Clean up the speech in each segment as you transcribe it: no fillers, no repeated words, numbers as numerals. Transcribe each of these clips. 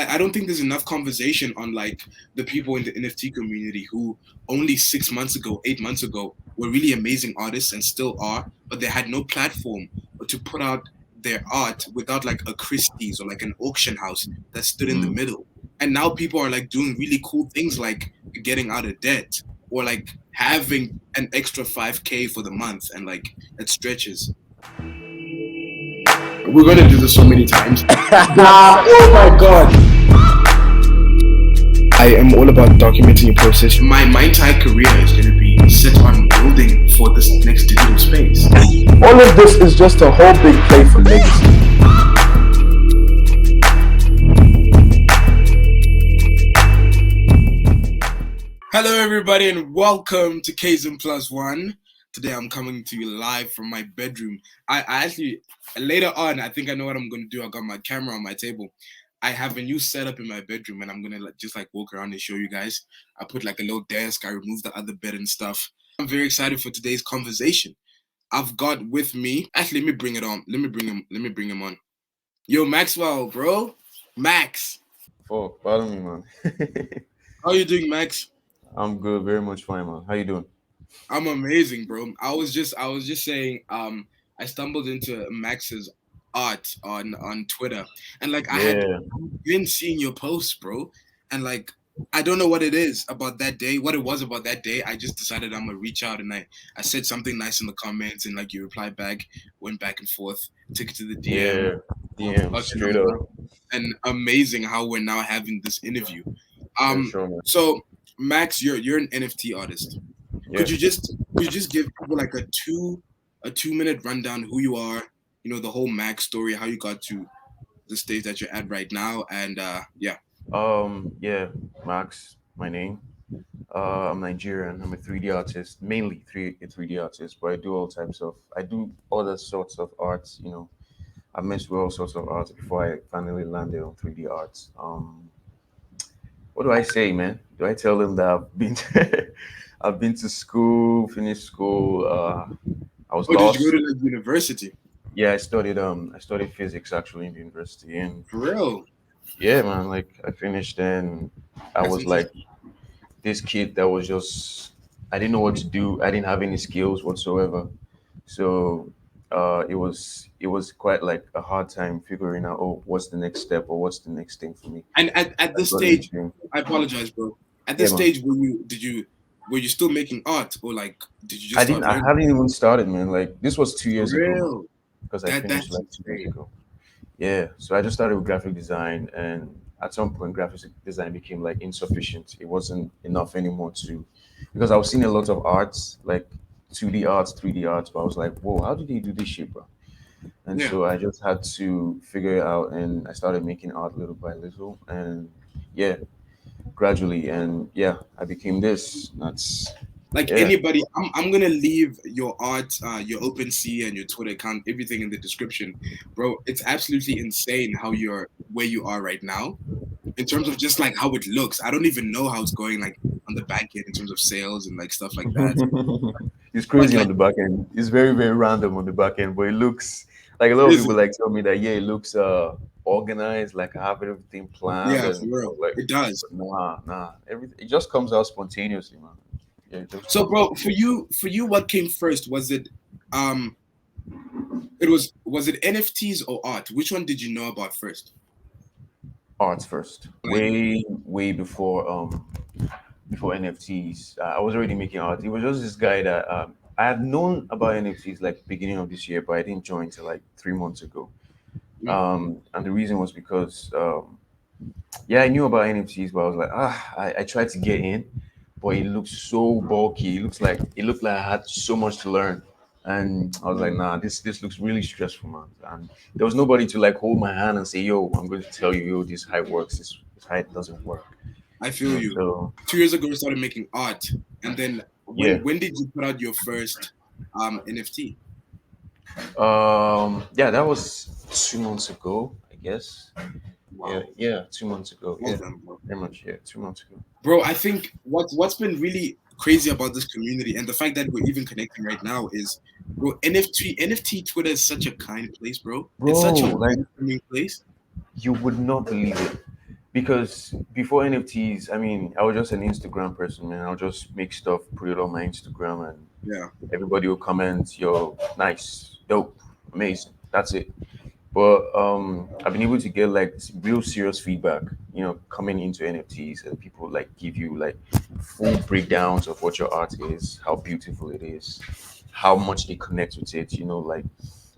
I don't think there's enough conversation on like the people in the NFT community who only 6 months ago, 8 months ago were really amazing artists and still are, but they had no platform to put out their art without like a Christie's or like an auction house that stood in the Mm. middle. And now people are like doing really cool things like getting out of debt or like having an extra 5K for the month and like it stretches. We're gonna do this so many times. Oh my god. I am all about documenting your process. My entire career is going to be set on building for this next digital space. All of this is just a whole big play for legacy. Hello, everybody, and welcome to Kazim Plus One. Today, I'm coming to you live from my bedroom. I actually, later on, I think I know what I'm going to do. I got my camera on my table. I have a new setup in my bedroom, and I'm gonna just walk around and show you guys. I put like a little desk. I removed the other bed and stuff. I'm very excited for today's conversation. I've got with me. Actually, let me bring it on. Let me bring him. Let me bring him on. Yo, Maxwell, bro. Max. Oh, pardon me, man. How you doing, Max? I'm good, very much fine, man. How you doing? I'm amazing, bro. I was just saying. I stumbled into Max's art on Twitter, and like I had Yeah. been seeing your posts, bro, and like I don't know what it is about that day, what it was about that day. I just decided I'm gonna reach out and I said something nice in the comments and like you replied back, went back and forth, took it to the DM, Yeah. DM, got your straight number, up. and amazing how we're now having this interview. Yeah, Um, sure, man. so Max, you're an NFT artist. Yeah. Could you just give people like a 2 minute rundown who you are, the whole Max story, how you got to the stage that you're at right now, and yeah. Yeah, Max, my name. I'm Nigerian. I'm a 3D artist, mainly 3D artist, but I do all types of, I do other sorts of arts, I messed with all sorts of arts before I finally landed on 3D arts. What do I say, man? Do I tell them that I've been I've been to school, finished school, I was Oh, did you go lost. to like university? Yeah, I studied physics actually in the university, and For real? yeah, man, like I finished and I That's was like interesting. this kid that was just, I didn't know what to do. I didn't have any skills whatsoever. So it was quite like a hard time figuring out, oh, what's the next step or what's the next thing for me. And at I this got stage, into, I apologize, bro. At yeah, this man. stage, were you still making art, or like did you just I start didn't I learning? haven't even started, man. Like this was two For years ago, man, real? because I finished That's like 2 years insane. ago. Yeah, so I just started with graphic design, and at some point, graphic design became like insufficient. It wasn't enough anymore to, because I was seeing a lot of arts, like 2D arts, 3D arts, but I was like, whoa, how did they do this shit, bro? And Yeah. so I just had to figure it out, and I started making art little by little, and yeah, gradually, and yeah, I became this. That's Like yeah. anybody, I'm gonna leave your art, your OpenSea and your Twitter account, everything in the description, bro. It's absolutely insane how you're where you are right now in terms of just like how it looks. I don't even know how it's going like on the back end in terms of sales and like stuff like that. It's But crazy on like, the back end. It's very, very random on the back end, but it looks like a lot of is people it? like tell me that yeah, it looks organized, like I have everything planned, Yeah, and for real, like it does. but nah, everything it just comes out spontaneously, man. Yeah, it just So, comes out. bro, for you, what came first? Um, was it NFTs or art? Which one did you know about first? Arts first, Like, way before NFTs. I was already making art. It was just this guy that I had known about NFTs like beginning of this year, but I didn't join till like 3 months ago. mm, And the reason was because yeah, I knew about NFTs, but I was like, I tried to get in, but it looked so bulky. It looked like I had so much to learn, and I was like, mm, nah, this looks really stressful, man. And there was nobody to like hold my hand and say, yo, I'm going to tell you, yo, this is how it works. This is how it doesn't work. I feel you. So 2 years ago, you started making art, and then yeah, when did you put out your first NFT? yeah, that was 2 months ago, I guess. Yeah, Wow, yeah, 2 months ago. well Yeah, done, bro. pretty much. Yeah, 2 months ago. Bro, I think what's been really crazy about this community and the fact that we're even connecting right now is, bro, NFT Twitter is such a kind place, bro. It's Bro, such a like welcoming place. you would not believe it. because before NFTs, I mean, I was just an Instagram person, man. I'll just make stuff, put it on my Instagram, and Yeah. everybody will comment, "Yo, nice, dope, amazing." That's it. But I've been able to get like real serious feedback, coming into NFTs, and people like give you like full breakdowns of what your art is, how beautiful it is, how much they connect with it. Like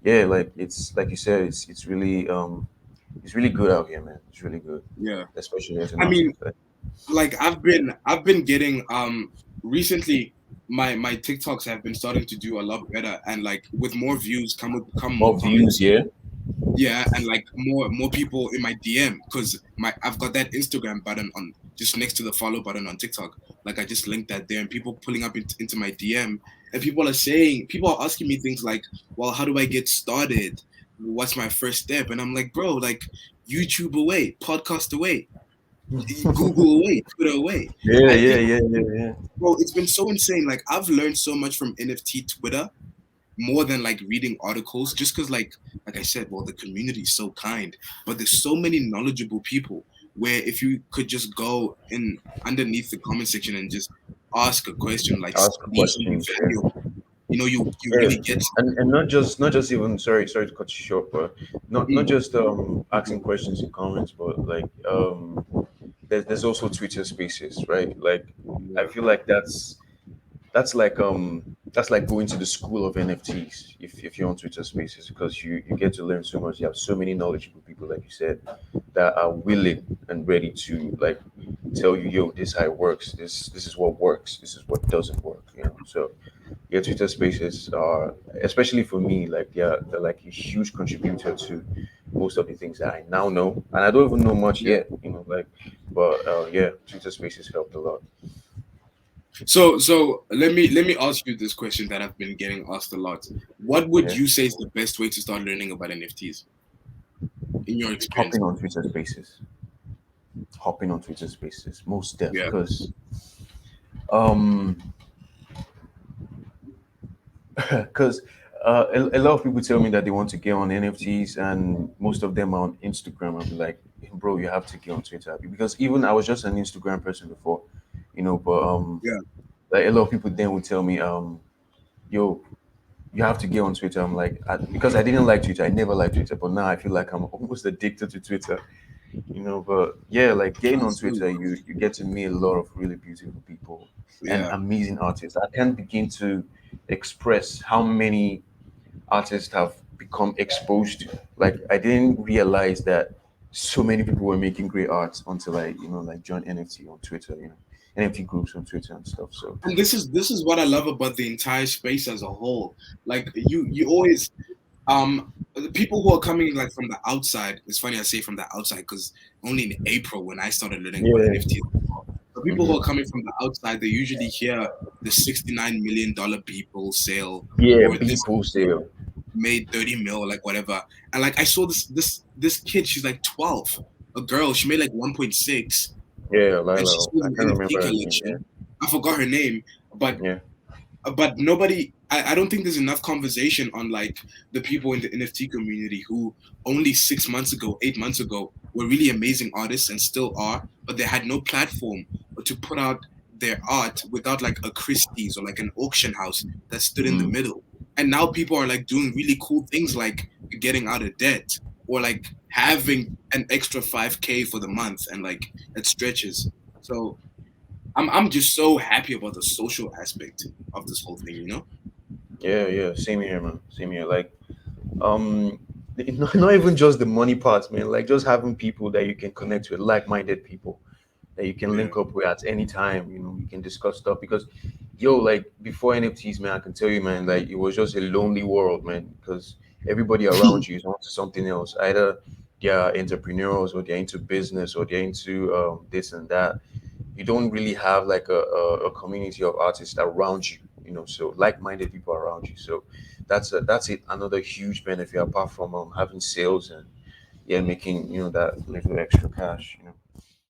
yeah, like it's like you said, it's really good out here, man. It's really good, Yeah. especially as an I mean, artist. Like, like I've been getting recently my TikToks have been starting to do a lot better, and like with more views come more more views, comments. yeah. Yeah, and like more people in my DM, because my I've got that Instagram button on just next to the follow button on TikTok. Like I just linked that there, and people pulling up into my DM, and people are asking me things like, "Well, how do I get started? What's my first step?" And I'm like, "Bro, like YouTube away, podcast away, Google away, Twitter away." Yeah, I yeah, think, yeah, yeah, yeah. bro, it's been so insane. Like I've learned so much from NFT Twitter more than like reading articles, just because like I said, well, the community is so kind, but there's so many knowledgeable people where if you could just go in underneath the comment section and just ask a question, like Ask leave something questions, yeah. valuable, you Yeah, really get and not just even, sorry to cut you short, but not mm, just asking questions in comments, but like there's also Twitter Spaces, right? Like I yeah, feel like that's like going to the school of NFTs if you're on Twitter Spaces, because you get to learn so much. You have so many knowledgeable people, like you said, that are willing and ready to like tell you, yo, this how it works. This is what works. This is what doesn't work. So yeah, Twitter Spaces are, especially for me, like they're like a huge contributor to most of the things that I now know, and I don't even know much yeah. yet. Like, but yeah, Twitter Spaces helped a lot. So let me ask you this question that I've been getting asked a lot. What would Yeah, you say is the best way to start learning about NFTs in your experience? hopping on Twitter Spaces, most def, Yeah. because um, because a lot of people tell me that they want to get on NFTs, and most of them are on Instagram. I'll be like, bro, you have to get on Twitter, because even I was just an Instagram person before, but Yeah. like a lot of people then would tell me, yo, you have to get on Twitter. I'm like, because I didn't like Twitter, I never liked Twitter, but now I feel like I'm almost addicted to Twitter. But yeah, like getting I on feel Twitter, you. you get to meet a lot of really beautiful people and Yeah. amazing artists. I can't begin to express how many artists have become exposed to. Like I didn't realize that so many people were making great art until I, like joined NFT on Twitter, NFT groups on Twitter and stuff. So And this is what I love about the entire space as a whole. Like you always the people who are coming like from the outside. It's funny I say from the outside because only in April when I started learning about yeah, NFTs. The people who are coming from the outside, they usually hear the $69 million people sale, yeah, or this people sale. made 30 mil, like whatever. And like I saw this kid, she's like 12, a girl, she made like 1.6, Yeah, and she Lila. sold I an can't NFT remember her name. Yeah, collection. I forgot her name, but yeah. nobody, I don't think there's enough conversation on like the people in the NFT community who only 6 months ago, 8 months ago were really amazing artists and still are, but they had no platform to put out their art without like a Christie's or like an auction house that stood in the Mm. middle. And now people are like doing really cool things like getting out of debt, or like having an extra 5K for the month, and like it stretches. So I'm just so happy about the social aspect of this whole thing, you know? Yeah, yeah. Same here, man. Same here. Like, um, not even just the money part, man. Like, just having people that you can connect with, like-minded people that you can Yeah. link up with at any time. You can discuss stuff because, yo, like before NFTs, man, I can tell you, man, like it was just a lonely world, man, because everybody around you is onto something else. Either they're entrepreneurs, or they're into business, or they're into this and that. You don't really have like a community of artists around you, so like-minded people around you. So that's it, another huge benefit apart from having sales and yeah, making that little extra cash.